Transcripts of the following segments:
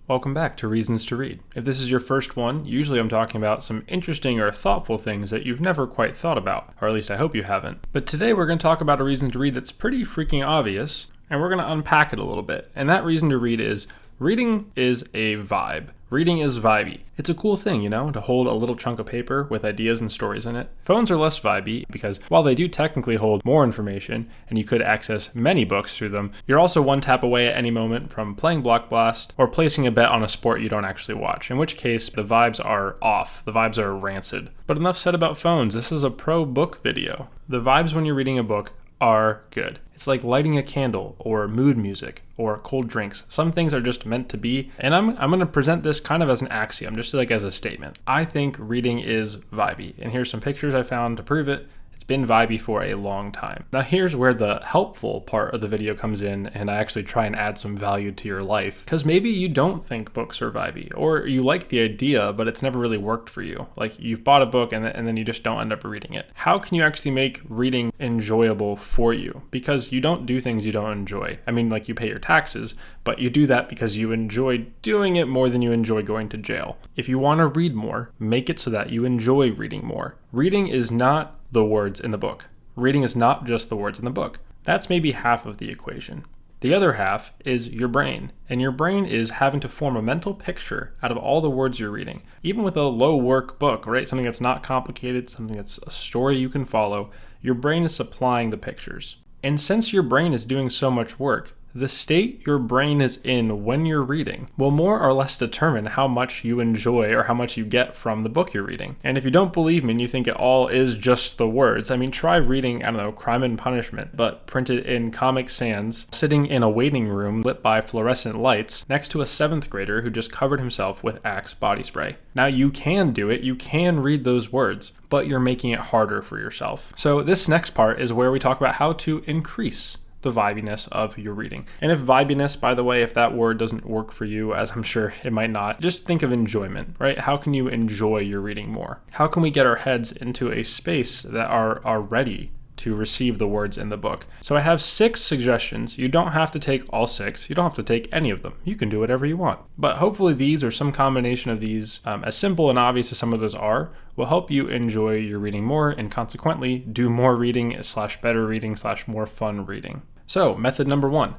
Welcome back to Reasons to Read. If this is your first one, usually I'm talking about some interesting or thoughtful things that you've never quite thought about, or at least I hope you haven't. But today we're going to talk about a reason to read that's pretty freaking obvious, and we're going to unpack it a little bit. And that reason to read is reading is a vibe. Reading is vibey. It's a cool thing, to hold a little chunk of paper with ideas and stories in it. Phones are less vibey because while they do technically hold more information and you could access many books through them, you're also one tap away at any moment from playing Block Blast or placing a bet on a sport you don't actually watch, in which case the vibes are off. The vibes are rancid. But enough said about phones. This is a pro book video. The vibes when you're reading a book are good. It's like lighting a candle or mood music or cold drinks. Some things are just meant to be, and I'm going to present this kind of as an axiom, just like as a statement. I think reading is vibey, and here's some pictures I found to prove it. It's been vibey for a long time. Now here's where the helpful part of the video comes in, and I actually try and add some value to your life, because maybe you don't think books are vibey, or you like the idea but it's never really worked for you. Like you've bought a book and then you just don't end up reading it. How can you actually make reading enjoyable for you? Because you don't do things you don't enjoy. I mean, like you pay your taxes, but you do that because you enjoy doing it more than you enjoy going to jail. If you want to read more, make it so that you enjoy reading more. Reading is not the words in the book. Reading is not just the words in the book. That's maybe half of the equation. The other half is your brain, and your brain is having to form a mental picture out of all the words you're reading. Even with a low work book, right? Something that's not complicated, something that's a story you can follow, your brain is supplying the pictures. And since your brain is doing so much work, the state your brain is in when you're reading will more or less determine how much you enjoy or how much you get from the book you're reading. And if you don't believe me and you think it all is just the words, try reading, Crime and Punishment, but printed in Comic Sans, sitting in a waiting room lit by fluorescent lights next to a 7th grader who just covered himself with Axe body spray. Now you can do it, you can read those words, but you're making it harder for yourself. So this next part is where we talk about how to increase the vibiness of your reading. And if vibiness, by the way, if that word doesn't work for you, as I'm sure it might not, just think of enjoyment, right? How can you enjoy your reading more? How can we get our heads into a space that are ready to receive the words in the book? So I have 6 suggestions. You don't have to take all 6. You don't have to take any of them. You can do whatever you want. But hopefully these or some combination of these, as simple and obvious as some of those are, will help you enjoy your reading more and consequently do more reading / better reading / more fun reading. So method number 1.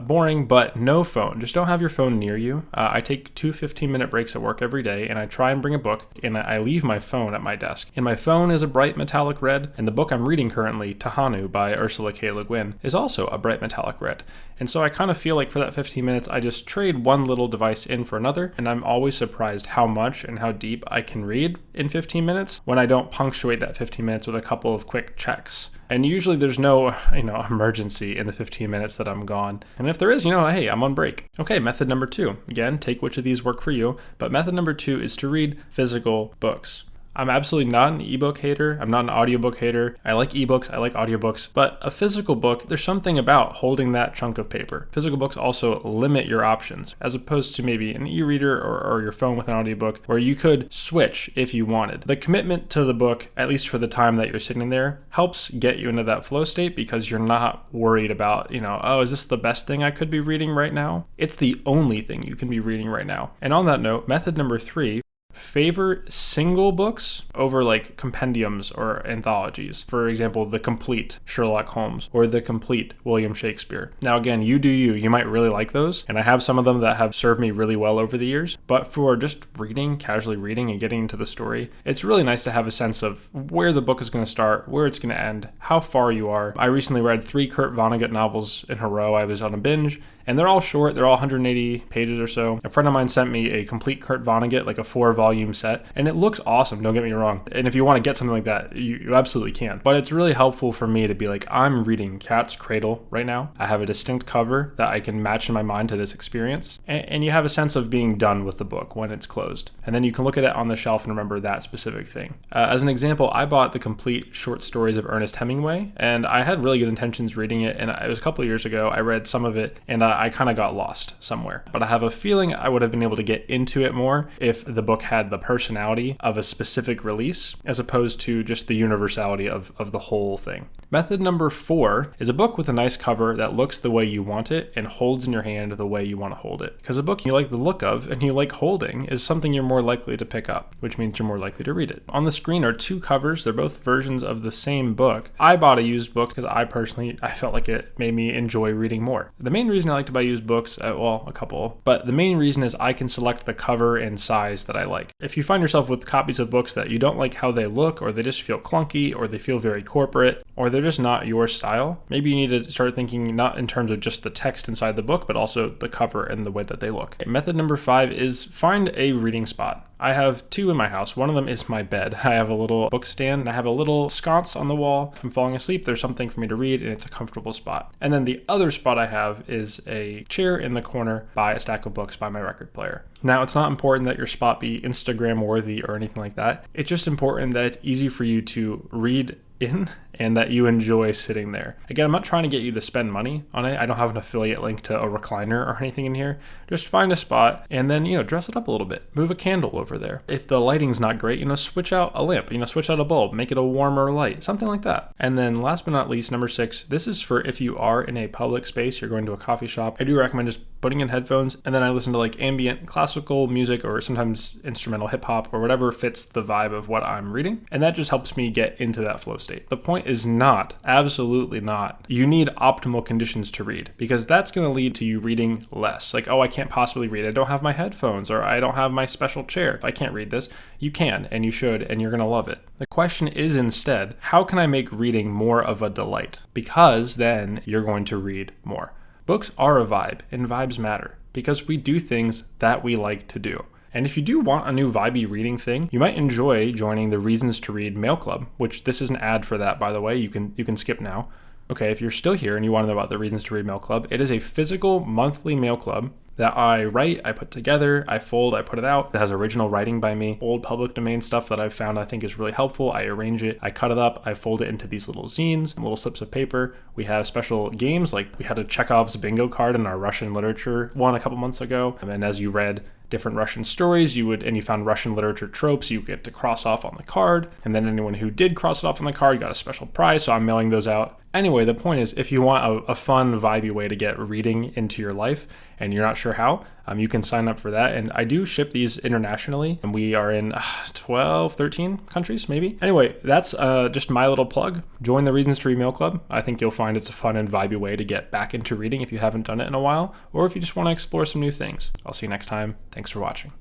Boring, but no phone. Just don't have your phone near you. I take 2 15-minute breaks at work every day, and I try and bring a book, and I leave my phone at my desk. And my phone is a bright metallic red, and the book I'm reading currently, Tahanu by Ursula K. Le Guin, is also a bright metallic red. And so I kind of feel like for that 15 minutes, I just trade one little device in for another, and I'm always surprised how much and how deep I can read in 15 minutes when I don't punctuate that 15 minutes with a couple of quick checks. And usually there's no, emergency in the 15 minutes that I'm gone. And if there is, hey, I'm on break. Okay, method number 2. Again, take which of these work for you. But method number 2 is to read physical books. I'm absolutely not an ebook hater. I'm not an audiobook hater. I like ebooks, I like audiobooks, but a physical book, there's something about holding that chunk of paper. Physical books also limit your options, as opposed to maybe an e-reader or your phone with an audiobook, where you could switch if you wanted. The commitment to the book, at least for the time that you're sitting there, helps get you into that flow state because you're not worried about, is this the best thing I could be reading right now? It's the only thing you can be reading right now. And on that note, method number 3, favor single books over like compendiums or anthologies. For example, the complete Sherlock Holmes or the complete William Shakespeare. Now again, you do you. You might really like those, and I have some of them that have served me really well over the years. But for just reading, casually reading and getting into the story, it's really nice to have a sense of where the book is going to start, where it's going to end, how far you are. I recently read 3 Kurt Vonnegut novels in a row. I was on a binge, and they're all short. They're all 180 pages or so. A friend of mine sent me a complete Kurt Vonnegut, like a 4-volume set, and it looks awesome, don't get me wrong. And if you want to get something like that, you absolutely can. But it's really helpful for me to be like, I'm reading Cat's Cradle right now. I have a distinct cover that I can match in my mind to this experience. And you have a sense of being done with the book when it's closed. And then you can look at it on the shelf and remember that specific thing. As an example, I bought the complete short stories of Ernest Hemingway, and I had really good intentions reading it. And it was a couple of years ago. I read some of it, and I kind of got lost somewhere. But I have a feeling I would have been able to get into it more if the book had the personality of a specific release as opposed to just the universality of the whole thing. Method number 4 is a book with a nice cover that looks the way you want it and holds in your hand the way you want to hold it. Because a book you like the look of and you like holding is something you're more likely to pick up, which means you're more likely to read it. On the screen are 2 covers. They're both versions of the same book. I bought a used book because I felt like it made me enjoy reading more. The main reason I like to buy used books, well, a couple, but the main reason is I can select the cover and size that I like. If you find yourself with copies of books that you don't like how they look, or they just feel clunky, or they feel very corporate, or they're just not your style, maybe you need to start thinking not in terms of just the text inside the book, but also the cover and the way that they look. Okay, method number 5 is find a reading spot. I have 2 in my house. One of them is my bed. I have a little book stand and I have a little sconce on the wall. If I'm falling asleep, there's something for me to read and it's a comfortable spot. And then the other spot I have is a chair in the corner by a stack of books by my record player. Now, it's not important that your spot be Instagram worthy or anything like that. It's just important that it's easy for you to read in and that you enjoy sitting there. Again, I'm not trying to get you to spend money on it. I don't have an affiliate link to a recliner or anything in here. Just find a spot and then, dress it up a little bit. Move a candle over there. If the lighting's not great, switch out a lamp, switch out a bulb, make it a warmer light, something like that. And then last but not least, number 6, this is for if you are in a public space, you're going to a coffee shop. I do recommend just putting in headphones and then I listen to like ambient classical music or sometimes instrumental hip hop or whatever fits the vibe of what I'm reading. And that just helps me get into that flow state. The point is not, absolutely not, you need optimal conditions to read because that's going to lead to you reading less. Like, oh, I can't possibly read. I don't have my headphones or I don't have my special chair. I can't read this. You can and you should and you're going to love it. The question is instead, how can I make reading more of a delight? Because then you're going to read more. Books are a vibe and vibes matter because we do things that we like to do. And if you do want a new vibey reading thing, you might enjoy joining the Reasons to Read Mail Club, which this is an ad for that, by the way. You can skip now. Okay, if you're still here and you want to know about the Reasons to Read Mail Club, it is a physical monthly mail club that I write, I put together, I fold, I put it out. It has original writing by me, old public domain stuff that I've found I think is really helpful. I arrange it, I cut it up, I fold it into these little zines, little slips of paper. We have special games, like we had a Chekhov's bingo card in our Russian literature one a couple months ago. And as you read different Russian stories, and you found Russian literature tropes, you get to cross off on the card. And then anyone who did cross it off on the card got a special prize, so I'm mailing those out. Anyway, the point is, if you want a fun, vibey way to get reading into your life and you're not sure how, you can sign up for that. And I do ship these internationally, and we are in 12, 13 countries, maybe. Anyway, that's just my little plug. Join the Reasons to Read Mail Club. I think you'll find it's a fun and vibey way to get back into reading if you haven't done it in a while, or if you just want to explore some new things. I'll see you next time. Thanks for watching.